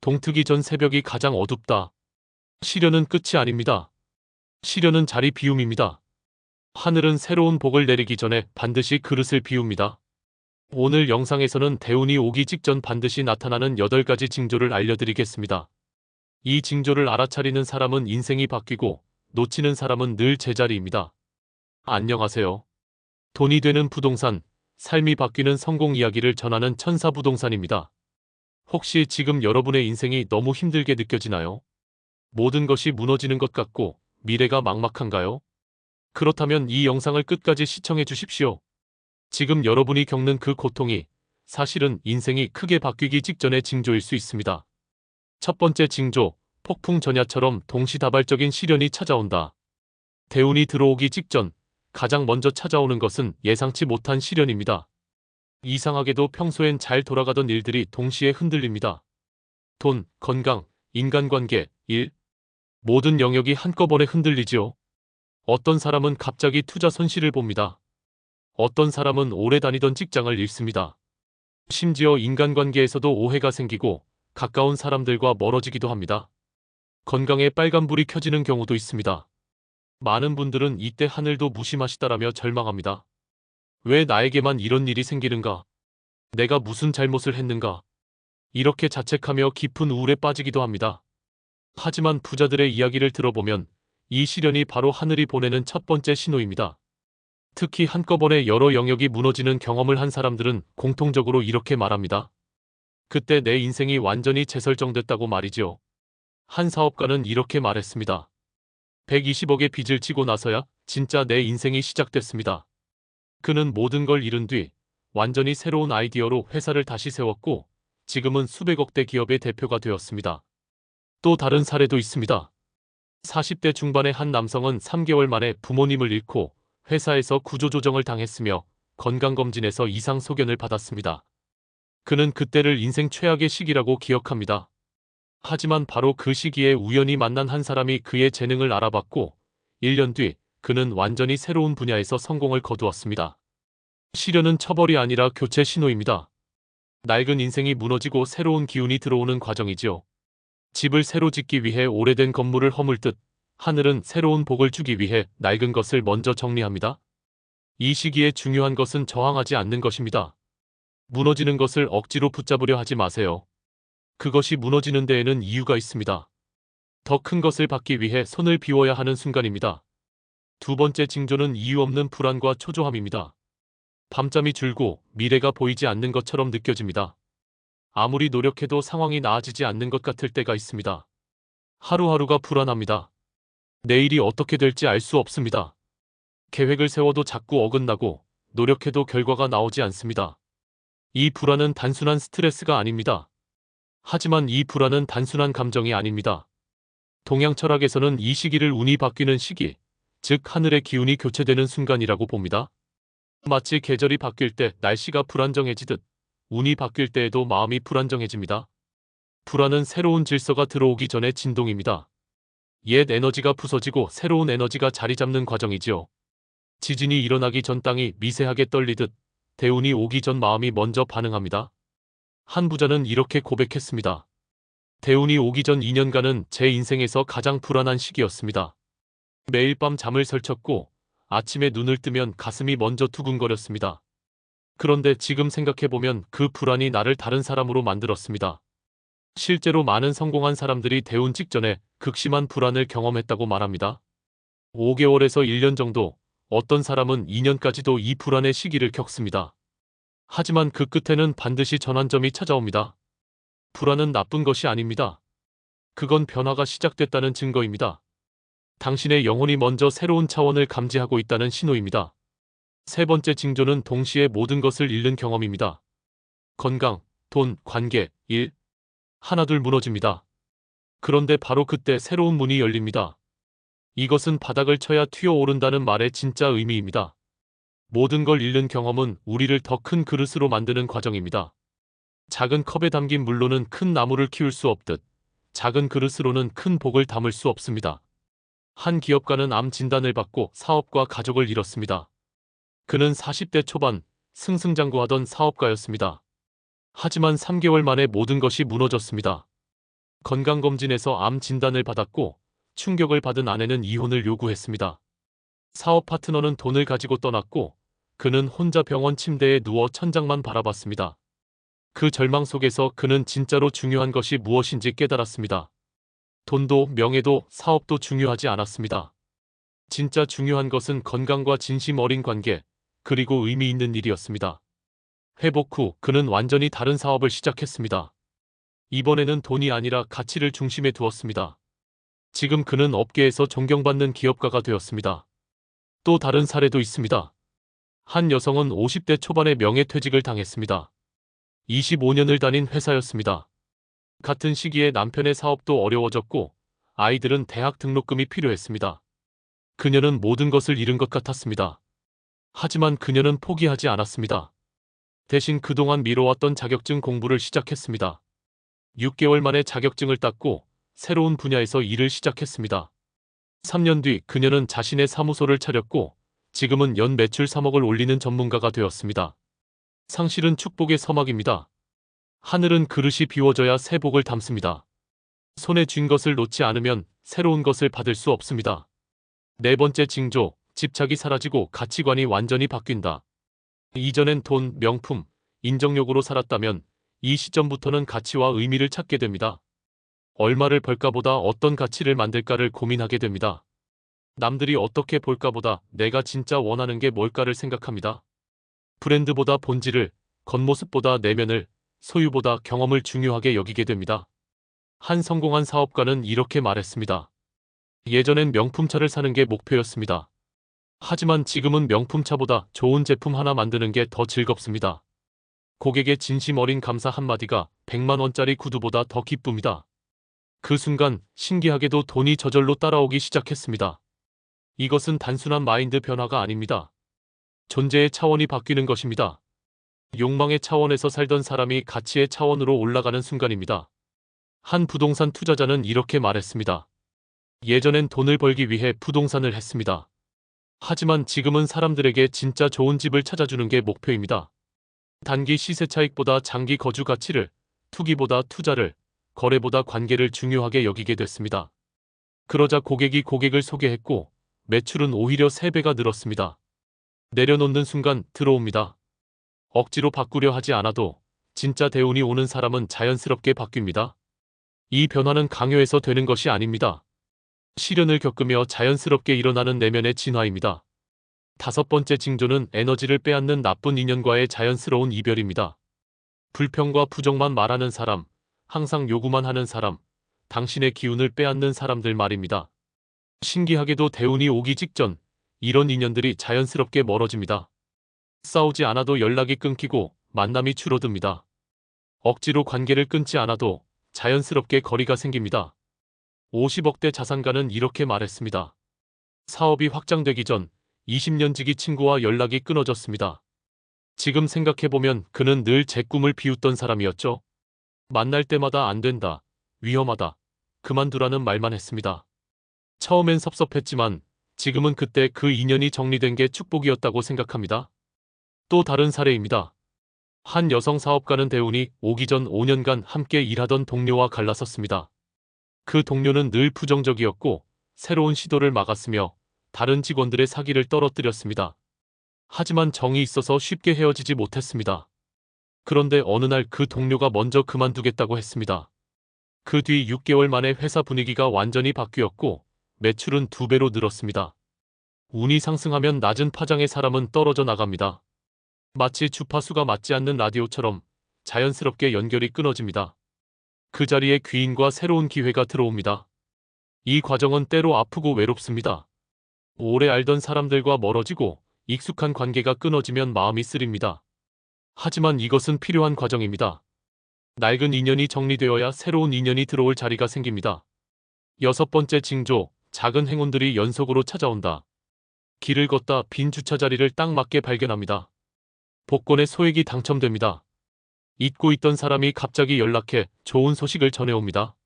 동트기 전 새벽이 가장 어둡다. 시련은 끝이 아닙니다. 시련은 자리 비움입니다. 하늘은 새로운 복을 내리기 전에 반드시 그릇을 비웁니다. 오늘 영상에서는 대운이 오기 직전 반드시 나타나는 8가지 징조를 알려드리겠습니다. 이 징조를 알아차리는 사람은 인생이 바뀌고 놓치는 사람은 늘 제자리입니다. 안녕하세요. 돈이 되는 부동산, 삶이 바뀌는 성공 이야기를 전하는 천사부동산입니다. 혹시 지금 여러분의 인생이 너무 힘들게 느껴지나요? 모든 것이 무너지는 것 같고 미래가 막막한가요? 그렇다면 이 영상을 끝까지 시청해 주십시오. 지금 여러분이 겪는 그 고통이 사실은 인생이 크게 바뀌기 직전의 징조일 수 있습니다. 첫 번째 징조, 폭풍 전야처럼 동시다발적인 시련이 찾아온다. 대운이 들어오기 직전 가장 먼저 찾아오는 것은 예상치 못한 시련입니다. 이상하게도 평소엔 잘 돌아가던 일들이 동시에 흔들립니다. 돈, 건강, 인간관계, 일, 모든 영역이 한꺼번에 흔들리지요. 어떤 사람은 갑자기 투자 손실을 봅니다. 어떤 사람은 오래 다니던 직장을 잃습니다. 심지어 인간관계에서도 오해가 생기고 가까운 사람들과 멀어지기도 합니다. 건강에 빨간불이 켜지는 경우도 있습니다. 많은 분들은 이때 하늘도 무심하시다라며 절망합니다. 왜 나에게만 이런 일이 생기는가? 내가 무슨 잘못을 했는가? 이렇게 자책하며 깊은 우울에 빠지기도 합니다. 하지만 부자들의 이야기를 들어보면 이 시련이 바로 하늘이 보내는 첫 번째 신호입니다. 특히 한꺼번에 여러 영역이 무너지는 경험을 한 사람들은 공통적으로 이렇게 말합니다. 그때 내 인생이 완전히 재설정됐다고 말이죠. 한 사업가는 이렇게 말했습니다. 120억의 빚을 지고 나서야 진짜 내 인생이 시작됐습니다. 그는 모든 걸 잃은 뒤 완전히 새로운 아이디어로 회사를 다시 세웠고 지금은 수백억대 기업의 대표가 되었습니다. 또 다른 사례도 있습니다. 40대 중반의 한 남성은 3개월 만에 부모님을 잃고 회사에서 구조조정을 당했으며 건강검진에서 이상 소견을 받았습니다. 그는 그때를 인생 최악의 시기라고 기억합니다. 하지만 바로 그 시기에 우연히 만난 한 사람이 그의 재능을 알아봤고 1년 뒤 그는 완전히 새로운 분야에서 성공을 거두었습니다. 시련은 처벌이 아니라 교체 신호입니다. 낡은 인생이 무너지고 새로운 기운이 들어오는 과정이지요. 집을 새로 짓기 위해 오래된 건물을 허물듯 하늘은 새로운 복을 주기 위해 낡은 것을 먼저 정리합니다. 이 시기에 중요한 것은 저항하지 않는 것입니다. 무너지는 것을 억지로 붙잡으려 하지 마세요. 그것이 무너지는 데에는 이유가 있습니다. 더 큰 것을 받기 위해 손을 비워야 하는 순간입니다. 두 번째 징조는 이유 없는 불안과 초조함입니다. 밤잠이 줄고 미래가 보이지 않는 것처럼 느껴집니다. 아무리 노력해도 상황이 나아지지 않는 것 같을 때가 있습니다. 하루하루가 불안합니다. 내일이 어떻게 될지 알 수 없습니다. 계획을 세워도 자꾸 어긋나고 노력해도 결과가 나오지 않습니다. 이 불안은 단순한 스트레스가 아닙니다. 하지만 이 불안은 단순한 감정이 아닙니다. 동양 철학에서는 이 시기를 운이 바뀌는 시기, 즉 하늘의 기운이 교체되는 순간이라고 봅니다. 마치 계절이 바뀔 때 날씨가 불안정해지듯 운이 바뀔 때에도 마음이 불안정해집니다. 불안은 새로운 질서가 들어오기 전의 진동입니다. 옛 에너지가 부서지고 새로운 에너지가 자리 잡는 과정이지요. 지진이 일어나기 전 땅이 미세하게 떨리듯 대운이 오기 전 마음이 먼저 반응합니다. 한 부자는 이렇게 고백했습니다. 대운이 오기 전 2년간은 제 인생에서 가장 불안한 시기였습니다. 매일 밤 잠을 설쳤고 아침에 눈을 뜨면 가슴이 먼저 두근거렸습니다. 그런데 지금 생각해보면 그 불안이 나를 다른 사람으로 만들었습니다. 실제로 많은 성공한 사람들이 대운 직전에 극심한 불안을 경험했다고 말합니다. 5개월에서 1년 정도, 어떤 사람은 2년까지도 이 불안의 시기를 겪습니다. 하지만 그 끝에는 반드시 전환점이 찾아옵니다. 불안은 나쁜 것이 아닙니다. 그건 변화가 시작됐다는 증거입니다. 당신의 영혼이 먼저 새로운 차원을 감지하고 있다는 신호입니다. 세 번째 징조는 동시에 모든 것을 잃는 경험입니다. 건강, 돈, 관계, 일, 하나둘 무너집니다. 그런데 바로 그때 새로운 문이 열립니다. 이것은 바닥을 쳐야 튀어오른다는 말의 진짜 의미입니다. 모든 걸 잃는 경험은 우리를 더 큰 그릇으로 만드는 과정입니다. 작은 컵에 담긴 물로는 큰 나무를 키울 수 없듯 작은 그릇으로는 큰 복을 담을 수 없습니다. 한 기업가는 암 진단을 받고 사업과 가족을 잃었습니다. 그는 40대 초반 승승장구하던 사업가였습니다. 하지만 3개월 만에 모든 것이 무너졌습니다. 건강검진에서 암 진단을 받았고 충격을 받은 아내는 이혼을 요구했습니다. 사업 파트너는 돈을 가지고 떠났고 그는 혼자 병원 침대에 누워 천장만 바라봤습니다. 그 절망 속에서 그는 진짜로 중요한 것이 무엇인지 깨달았습니다. 돈도 명예도 사업도 중요하지 않았습니다. 진짜 중요한 것은 건강과 진심 어린 관계, 그리고 의미 있는 일이었습니다. 회복 후 그는 완전히 다른 사업을 시작했습니다. 이번에는 돈이 아니라 가치를 중심에 두었습니다. 지금 그는 업계에서 존경받는 기업가가 되었습니다. 또 다른 사례도 있습니다. 한 여성은 50대 초반에 명예퇴직을 당했습니다. 25년을 다닌 회사였습니다. 같은 시기에 남편의 사업도 어려워졌고 아이들은 대학 등록금이 필요했습니다. 그녀는 모든 것을 잃은 것 같았습니다. 하지만 그녀는 포기하지 않았습니다. 대신 그동안 미뤄왔던 자격증 공부를 시작했습니다. 6개월 만에 자격증을 땄고 새로운 분야에서 일을 시작했습니다. 3년 뒤 그녀는 자신의 사무소를 차렸고 지금은 연 매출 3억을 올리는 전문가가 되었습니다. 상실은 축복의 서막입니다. 하늘은 그릇이 비워져야 새 복을 담습니다. 손에 쥔 것을 놓지 않으면 새로운 것을 받을 수 없습니다. 네 번째 징조, 집착이 사라지고 가치관이 완전히 바뀐다. 이전엔 돈, 명품, 인정욕으로 살았다면 이 시점부터는 가치와 의미를 찾게 됩니다. 얼마를 벌까보다 어떤 가치를 만들까를 고민하게 됩니다. 남들이 어떻게 볼까보다 내가 진짜 원하는 게 뭘까를 생각합니다. 브랜드보다 본질을, 겉모습보다 내면을, 소유보다 경험을 중요하게 여기게 됩니다. 한 성공한 사업가는 이렇게 말했습니다. 예전엔 명품차를 사는 게 목표였습니다. 하지만 지금은 명품차보다 좋은 제품 하나 만드는 게 더 즐겁습니다. 고객의 진심 어린 감사 한마디가 100만 원짜리 구두보다 더 기쁩니다. 그 순간 신기하게도 돈이 저절로 따라오기 시작했습니다. 이것은 단순한 마인드 변화가 아닙니다. 존재의 차원이 바뀌는 것입니다. 욕망의 차원에서 살던 사람이 가치의 차원으로 올라가는 순간입니다. 한 부동산 투자자는 이렇게 말했습니다. 예전엔 돈을 벌기 위해 부동산을 했습니다. 하지만 지금은 사람들에게 진짜 좋은 집을 찾아주는 게 목표입니다. 단기 시세 차익보다 장기 거주 가치를, 투기보다 투자를, 거래보다 관계를 중요하게 여기게 됐습니다. 그러자 고객이 고객을 소개했고 매출은 오히려 3배가 늘었습니다. 내려놓는 순간 들어옵니다. 억지로 바꾸려 하지 않아도 진짜 대운이 오는 사람은 자연스럽게 바뀝니다. 이 변화는 강요해서 되는 것이 아닙니다. 시련을 겪으며 자연스럽게 일어나는 내면의 진화입니다. 5번째 징조는 에너지를 빼앗는 나쁜 인연과의 자연스러운 이별입니다. 불평과 부정만 말하는 사람, 항상 요구만 하는 사람, 당신의 기운을 빼앗는 사람들 말입니다. 신기하게도 대운이 오기 직전 이런 인연들이 자연스럽게 멀어집니다. 싸우지 않아도 연락이 끊기고 만남이 줄어듭니다. 억지로 관계를 끊지 않아도 자연스럽게 거리가 생깁니다. 50억대 자산가는 이렇게 말했습니다. 사업이 확장되기 전 20년 지기 친구와 연락이 끊어졌습니다. 지금 생각해보면 그는 늘 제 꿈을 비웃던 사람이었죠. 만날 때마다 안 된다, 위험하다, 그만두라는 말만 했습니다. 처음엔 섭섭했지만 지금은 그때 그 인연이 정리된 게 축복이었다고 생각합니다. 또 다른 사례입니다. 한 여성 사업가는 대운이 오기 전 5년간 함께 일하던 동료와 갈라섰습니다. 그 동료는 늘 부정적이었고 새로운 시도를 막았으며 다른 직원들의 사기를 떨어뜨렸습니다. 하지만 정이 있어서 쉽게 헤어지지 못했습니다. 그런데 어느 날 그 동료가 먼저 그만두겠다고 했습니다. 그 뒤 6개월 만에 회사 분위기가 완전히 바뀌었고 매출은 2배로 늘었습니다. 운이 상승하면 낮은 파장의 사람은 떨어져 나갑니다. 마치 주파수가 맞지 않는 라디오처럼 자연스럽게 연결이 끊어집니다. 그 자리에 귀인과 새로운 기회가 들어옵니다. 이 과정은 때로 아프고 외롭습니다. 오래 알던 사람들과 멀어지고 익숙한 관계가 끊어지면 마음이 쓰립니다. 하지만 이것은 필요한 과정입니다. 낡은 인연이 정리되어야 새로운 인연이 들어올 자리가 생깁니다. 6번째 징조, 작은 행운들이 연속으로 찾아온다. 길을 걷다 빈 주차 자리를 딱 맞게 발견합니다. 복권의 소액이 당첨됩니다. 잊고 있던 사람이 갑자기 연락해 좋은 소식을 전해옵니다.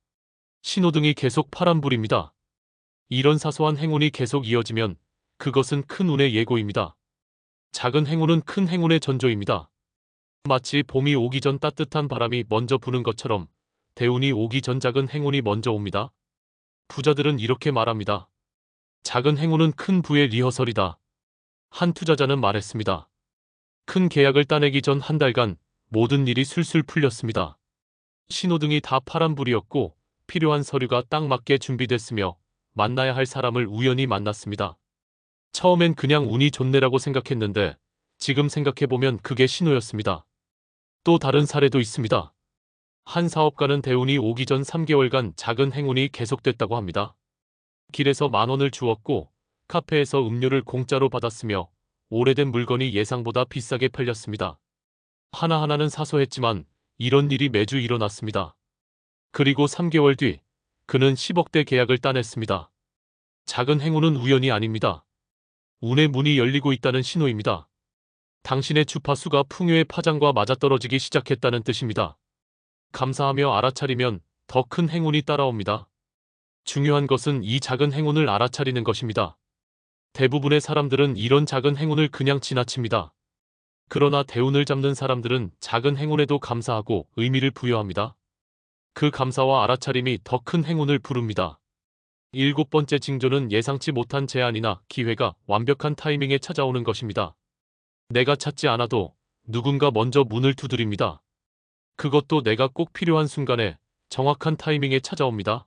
신호등이 계속 파란불입니다. 이런 사소한 행운이 계속 이어지면 그것은 큰 운의 예고입니다. 작은 행운은 큰 행운의 전조입니다. 마치 봄이 오기 전 따뜻한 바람이 먼저 부는 것처럼 대운이 오기 전 작은 행운이 먼저 옵니다. 부자들은 이렇게 말합니다. 작은 행운은 큰 부의 리허설이다. 한 투자자는 말했습니다. 큰 계약을 따내기 전 한 달간 모든 일이 술술 풀렸습니다. 신호등이 다 파란불이었고 필요한 서류가 딱 맞게 준비됐으며 만나야 할 사람을 우연히 만났습니다. 처음엔 그냥 운이 좋네라고 생각했는데 지금 생각해보면 그게 신호였습니다. 또 다른 사례도 있습니다. 한 사업가는 대운이 오기 전 3개월간 작은 행운이 계속됐다고 합니다. 길에서 10,000원을 주었고 카페에서 음료를 공짜로 받았으며 오래된 물건이 예상보다 비싸게 팔렸습니다. 하나하나는 사소했지만 이런 일이 매주 일어났습니다. 그리고 3개월 뒤 그는 10억대 계약을 따냈습니다. 작은 행운은 우연이 아닙니다. 운의 문이 열리고 있다는 신호입니다. 당신의 주파수가 풍요의 파장과 맞아떨어지기 시작했다는 뜻입니다. 감사하며 알아차리면 더 큰 행운이 따라옵니다. 중요한 것은 이 작은 행운을 알아차리는 것입니다. 대부분의 사람들은 이런 작은 행운을 그냥 지나칩니다. 그러나 대운을 잡는 사람들은 작은 행운에도 감사하고 의미를 부여합니다. 그 감사와 알아차림이 더 큰 행운을 부릅니다. 7번째 징조는 예상치 못한 제안이나 기회가 완벽한 타이밍에 찾아오는 것입니다. 내가 찾지 않아도 누군가 먼저 문을 두드립니다. 그것도 내가 꼭 필요한 순간에 정확한 타이밍에 찾아옵니다.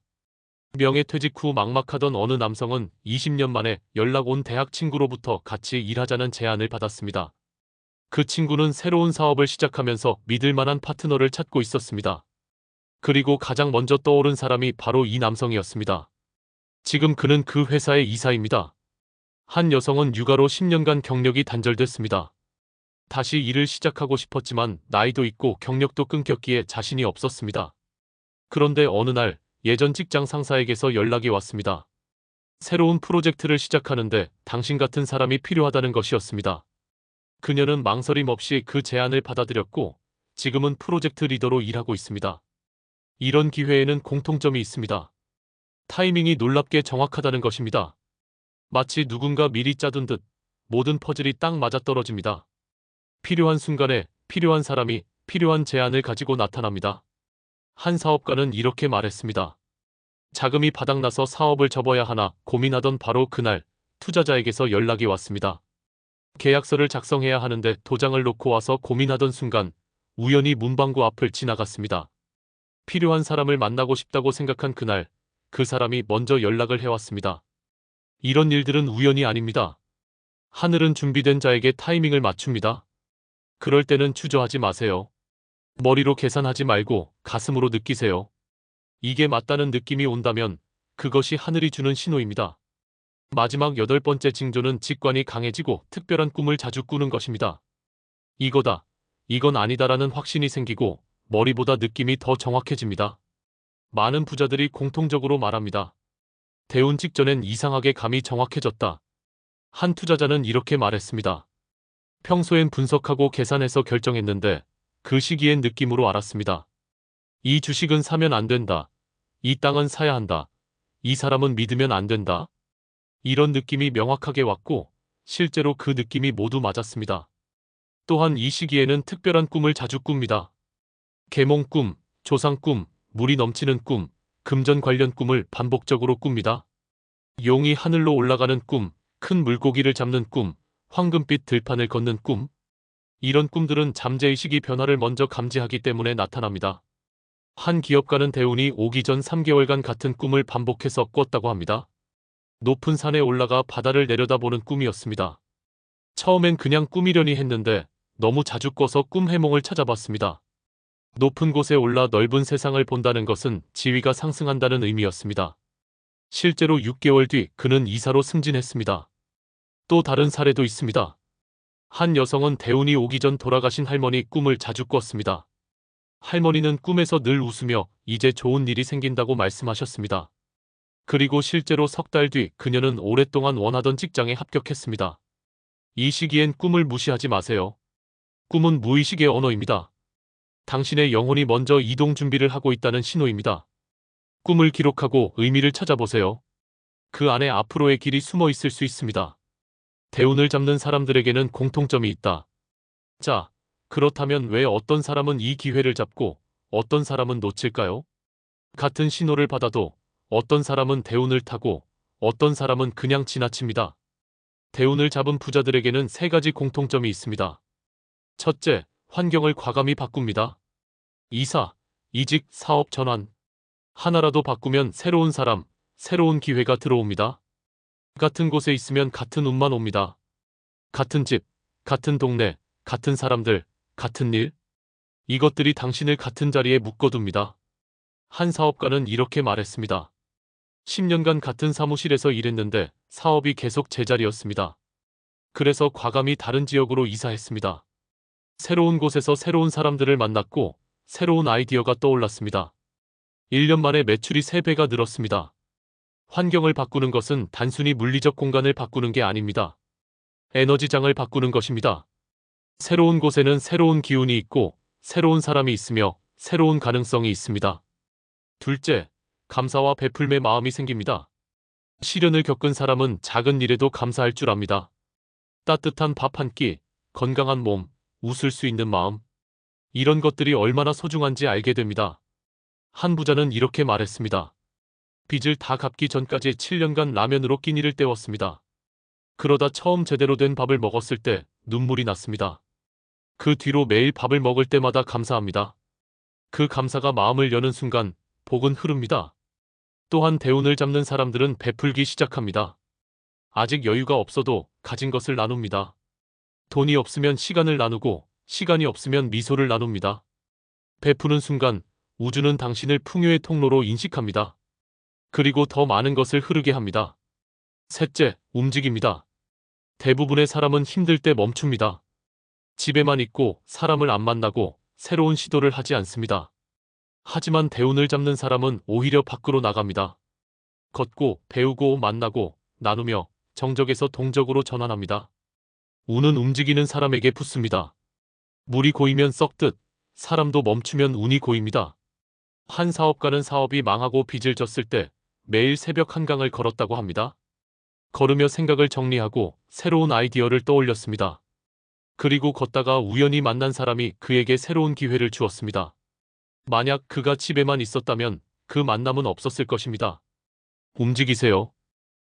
명예퇴직 후 막막하던 어느 남성은 20년 만에 연락 온 대학 친구로부터 같이 일하자는 제안을 받았습니다. 그 친구는 새로운 사업을 시작하면서 믿을 만한 파트너를 찾고 있었습니다. 그리고 가장 먼저 떠오른 사람이 바로 이 남성이었습니다. 지금 그는 그 회사의 이사입니다. 한 여성은 육아로 10년간 경력이 단절됐습니다. 다시 일을 시작하고 싶었지만 나이도 있고 경력도 끊겼기에 자신이 없었습니다. 그런데 어느 날 예전 직장 상사에게서 연락이 왔습니다. 새로운 프로젝트를 시작하는데 당신 같은 사람이 필요하다는 것이었습니다. 그녀는 망설임 없이 그 제안을 받아들였고 지금은 프로젝트 리더로 일하고 있습니다. 이런 기회에는 공통점이 있습니다. 타이밍이 놀랍게 정확하다는 것입니다. 마치 누군가 미리 짜둔 듯 모든 퍼즐이 딱 맞아떨어집니다. 필요한 순간에 필요한 사람이 필요한 제안을 가지고 나타납니다. 한 사업가는 이렇게 말했습니다. 자금이 바닥나서 사업을 접어야 하나 고민하던 바로 그날 투자자에게서 연락이 왔습니다. 계약서를 작성해야 하는데 도장을 놓고 와서 고민하던 순간 우연히 문방구 앞을 지나갔습니다. 필요한 사람을 만나고 싶다고 생각한 그날 그 사람이 먼저 연락을 해왔습니다. 이런 일들은 우연이 아닙니다. 하늘은 준비된 자에게 타이밍을 맞춥니다. 그럴 때는 주저하지 마세요. 머리로 계산하지 말고 가슴으로 느끼세요. 이게 맞다는 느낌이 온다면 그것이 하늘이 주는 신호입니다. 마지막 8번째 징조는 직관이 강해지고 특별한 꿈을 자주 꾸는 것입니다. 이거다, 이건 아니다라는 확신이 생기고 머리보다 느낌이 더 정확해집니다. 많은 부자들이 공통적으로 말합니다. 대운 직전엔 이상하게 감이 정확해졌다. 한 투자자는 이렇게 말했습니다. 평소엔 분석하고 계산해서 결정했는데 그 시기엔 느낌으로 알았습니다. 이 주식은 사면 안 된다. 이 땅은 사야 한다. 이 사람은 믿으면 안 된다. 이런 느낌이 명확하게 왔고 실제로 그 느낌이 모두 맞았습니다. 또한 이 시기에는 특별한 꿈을 자주 꿉니다. 계몽 꿈, 조상 꿈, 물이 넘치는 꿈, 금전 관련 꿈을 반복적으로 꿉니다. 용이 하늘로 올라가는 꿈, 큰 물고기를 잡는 꿈, 황금빛 들판을 걷는 꿈. 이런 꿈들은 잠재의식이 변화를 먼저 감지하기 때문에 나타납니다. 한 기업가는 대운이 오기 전 3개월간 같은 꿈을 반복해서 꿨다고 합니다. 높은 산에 올라가 바다를 내려다보는 꿈이었습니다. 처음엔 그냥 꿈이려니 했는데 너무 자주 꿔서 꿈 해몽을 찾아봤습니다. 높은 곳에 올라 넓은 세상을 본다는 것은 지위가 상승한다는 의미였습니다. 실제로 6개월 뒤 그는 이사로 승진했습니다. 또 다른 사례도 있습니다. 한 여성은 대운이 오기 전 돌아가신 할머니 꿈을 자주 꿨습니다. 할머니는 꿈에서 늘 웃으며 이제 좋은 일이 생긴다고 말씀하셨습니다. 그리고 실제로 석 달 뒤 그녀는 오랫동안 원하던 직장에 합격했습니다. 이 시기엔 꿈을 무시하지 마세요. 꿈은 무의식의 언어입니다. 당신의 영혼이 먼저 이동 준비를 하고 있다는 신호입니다. 꿈을 기록하고 의미를 찾아보세요. 그 안에 앞으로의 길이 숨어 있을 수 있습니다. 대운을 잡는 사람들에게는 공통점이 있다. 자, 그렇다면 왜 어떤 사람은 이 기회를 잡고 어떤 사람은 놓칠까요? 같은 신호를 받아도 어떤 사람은 대운을 타고 어떤 사람은 그냥 지나칩니다. 대운을 잡은 부자들에게는 세 가지 공통점이 있습니다. 첫째, 환경을 과감히 바꿉니다. 이사, 이직, 사업 전환. 하나라도 바꾸면 새로운 사람, 새로운 기회가 들어옵니다. 같은 곳에 있으면 같은 운만 옵니다. 같은 집, 같은 동네, 같은 사람들, 같은 일. 이것들이 당신을 같은 자리에 묶어둡니다. 한 사업가는 이렇게 말했습니다. 10년간 같은 사무실에서 일했는데 사업이 계속 제자리였습니다. 그래서 과감히 다른 지역으로 이사했습니다. 새로운 곳에서 새로운 사람들을 만났고 새로운 아이디어가 떠올랐습니다. 1년 만에 매출이 3배가 늘었습니다. 환경을 바꾸는 것은 단순히 물리적 공간을 바꾸는 게 아닙니다. 에너지장을 바꾸는 것입니다. 새로운 곳에는 새로운 기운이 있고 새로운 사람이 있으며 새로운 가능성이 있습니다. 둘째, 감사와 베풀매 마음이 생깁니다. 시련을 겪은 사람은 작은 일에도 감사할 줄 압니다. 따뜻한 밥 한 끼, 건강한 몸, 웃을 수 있는 마음. 이런 것들이 얼마나 소중한지 알게 됩니다. 한 부자는 이렇게 말했습니다. 빚을 다 갚기 전까지 7년간 라면으로 끼니를 때웠습니다. 그러다 처음 제대로 된 밥을 먹었을 때 눈물이 났습니다. 그 뒤로 매일 밥을 먹을 때마다 감사합니다. 그 감사가 마음을 여는 순간 복은 흐릅니다. 또한 대운을 잡는 사람들은 베풀기 시작합니다. 아직 여유가 없어도 가진 것을 나눕니다. 돈이 없으면 시간을 나누고 시간이 없으면 미소를 나눕니다. 베푸는 순간 우주는 당신을 풍요의 통로로 인식합니다. 그리고 더 많은 것을 흐르게 합니다. 셋째, 움직입니다. 대부분의 사람은 힘들 때 멈춥니다. 집에만 있고 사람을 안 만나고 새로운 시도를 하지 않습니다. 하지만 대운을 잡는 사람은 오히려 밖으로 나갑니다. 걷고 배우고 만나고 나누며 정적에서 동적으로 전환합니다. 운은 움직이는 사람에게 붙습니다. 물이 고이면 썩듯 사람도 멈추면 운이 고입니다. 한 사업가는 사업이 망하고 빚을 졌을 때 매일 새벽 한강을 걸었다고 합니다. 걸으며 생각을 정리하고 새로운 아이디어를 떠올렸습니다. 그리고 걷다가 우연히 만난 사람이 그에게 새로운 기회를 주었습니다. 만약 그가 집에만 있었다면 그 만남은 없었을 것입니다. 움직이세요.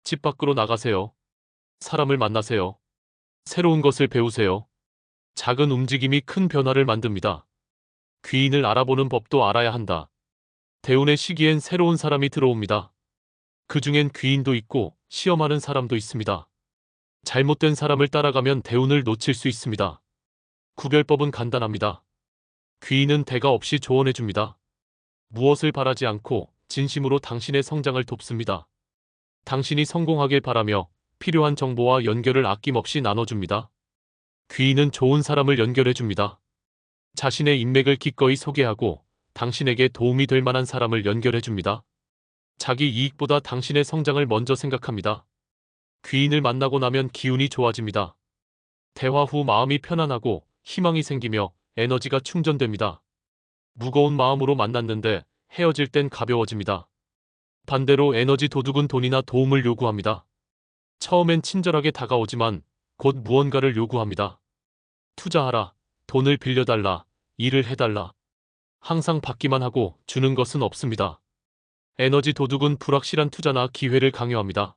집 밖으로 나가세요. 사람을 만나세요. 새로운 것을 배우세요. 작은 움직임이 큰 변화를 만듭니다. 귀인을 알아보는 법도 알아야 한다. 대운의 시기엔 새로운 사람이 들어옵니다. 그 중엔 귀인도 있고 시험하는 사람도 있습니다. 잘못된 사람을 따라가면 대운을 놓칠 수 있습니다. 구별법은 간단합니다. 귀인은 대가 없이 조언해줍니다. 무엇을 바라지 않고 진심으로 당신의 성장을 돕습니다. 당신이 성공하길 바라며 필요한 정보와 연결을 아낌없이 나눠줍니다. 귀인은 좋은 사람을 연결해줍니다. 자신의 인맥을 기꺼이 소개하고 당신에게 도움이 될 만한 사람을 연결해줍니다. 자기 이익보다 당신의 성장을 먼저 생각합니다. 귀인을 만나고 나면 기운이 좋아집니다. 대화 후 마음이 편안하고 희망이 생기며 에너지가 충전됩니다. 무거운 마음으로 만났는데 헤어질 땐 가벼워집니다. 반대로 에너지 도둑은 돈이나 도움을 요구합니다. 처음엔 친절하게 다가오지만 곧 무언가를 요구합니다. 투자하라, 돈을 빌려달라, 일을 해달라. 항상 받기만 하고 주는 것은 없습니다. 에너지 도둑은 불확실한 투자나 기회를 강요합니다.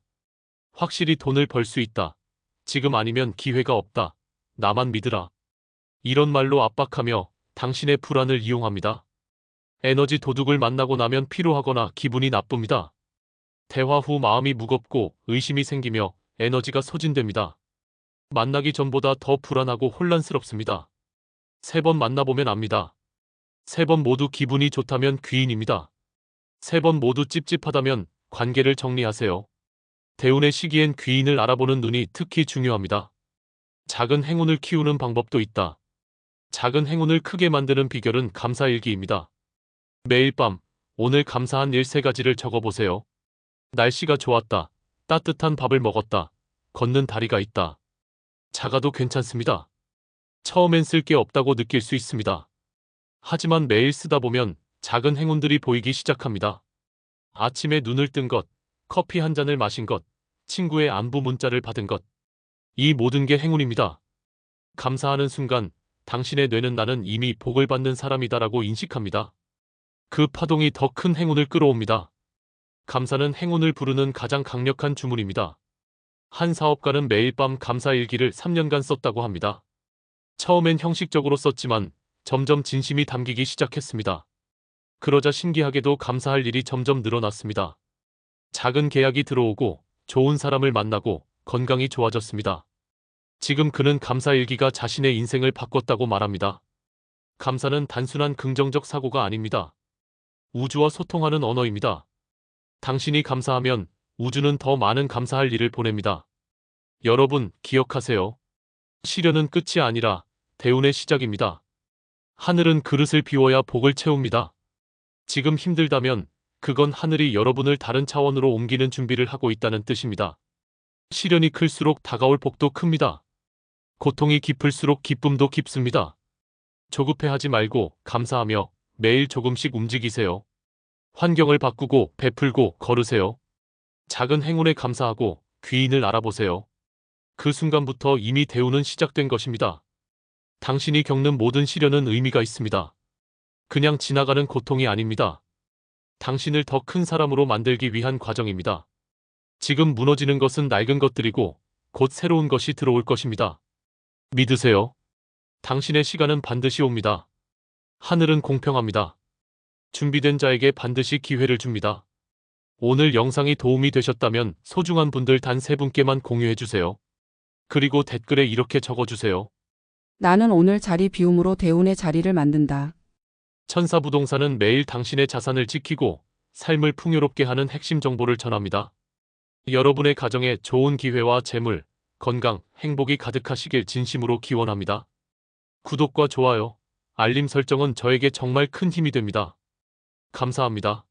확실히 돈을 벌 수 있다. 지금 아니면 기회가 없다. 나만 믿으라. 이런 말로 압박하며 당신의 불안을 이용합니다. 에너지 도둑을 만나고 나면 피로하거나 기분이 나쁩니다. 대화 후 마음이 무겁고 의심이 생기며 에너지가 소진됩니다. 만나기 전보다 더 불안하고 혼란스럽습니다. 3번 만나보면 압니다. 3번 모두 기분이 좋다면 귀인입니다. 3번 모두 찝찝하다면 관계를 정리하세요. 대운의 시기엔 귀인을 알아보는 눈이 특히 중요합니다. 작은 행운을 키우는 방법도 있다. 작은 행운을 크게 만드는 비결은 감사일기입니다. 매일 밤 오늘 감사한 일 3가지를 적어보세요. 날씨가 좋았다. 따뜻한 밥을 먹었다. 걷는 다리가 있다. 작아도 괜찮습니다. 처음엔 쓸 게 없다고 느낄 수 있습니다. 하지만 매일 쓰다 보면 작은 행운들이 보이기 시작합니다. 아침에 눈을 뜬 것, 커피 한 잔을 마신 것, 친구의 안부 문자를 받은 것. 이 모든 게 행운입니다. 감사하는 순간 당신의 뇌는 나는 이미 복을 받는 사람이다라고 인식합니다. 그 파동이 더 큰 행운을 끌어옵니다. 감사는 행운을 부르는 가장 강력한 주문입니다. 한 사업가는 매일 밤 감사 일기를 3년간 썼다고 합니다. 처음엔 형식적으로 썼지만 점점 진심이 담기기 시작했습니다. 그러자 신기하게도 감사할 일이 점점 늘어났습니다. 작은 계약이 들어오고 좋은 사람을 만나고 건강이 좋아졌습니다. 지금 그는 감사 일기가 자신의 인생을 바꿨다고 말합니다. 감사는 단순한 긍정적 사고가 아닙니다. 우주와 소통하는 언어입니다. 당신이 감사하면 우주는 더 많은 감사할 일을 보냅니다. 여러분, 기억하세요. 시련은 끝이 아니라 대운의 시작입니다. 하늘은 그릇을 비워야 복을 채웁니다. 지금 힘들다면 그건 하늘이 여러분을 다른 차원으로 옮기는 준비를 하고 있다는 뜻입니다. 시련이 클수록 다가올 복도 큽니다. 고통이 깊을수록 기쁨도 깊습니다. 조급해하지 말고 감사하며 매일 조금씩 움직이세요. 환경을 바꾸고 베풀고 걸으세요. 작은 행운에 감사하고 귀인을 알아보세요. 그 순간부터 이미 대운은 시작된 것입니다. 당신이 겪는 모든 시련은 의미가 있습니다. 그냥 지나가는 고통이 아닙니다. 당신을 더 큰 사람으로 만들기 위한 과정입니다. 지금 무너지는 것은 낡은 것들이고 곧 새로운 것이 들어올 것입니다. 믿으세요. 당신의 시간은 반드시 옵니다. 하늘은 공평합니다. 준비된 자에게 반드시 기회를 줍니다. 오늘 영상이 도움이 되셨다면 소중한 분들 단 3분께만 공유해주세요. 그리고 댓글에 이렇게 적어주세요. 나는 오늘 자리 비움으로 대운의 자리를 만든다. 천사부동산은 매일 당신의 자산을 지키고 삶을 풍요롭게 하는 핵심 정보를 전합니다. 여러분의 가정에 좋은 기회와 재물, 건강, 행복이 가득하시길 진심으로 기원합니다. 구독과 좋아요, 알림 설정은 저에게 정말 큰 힘이 됩니다. 감사합니다.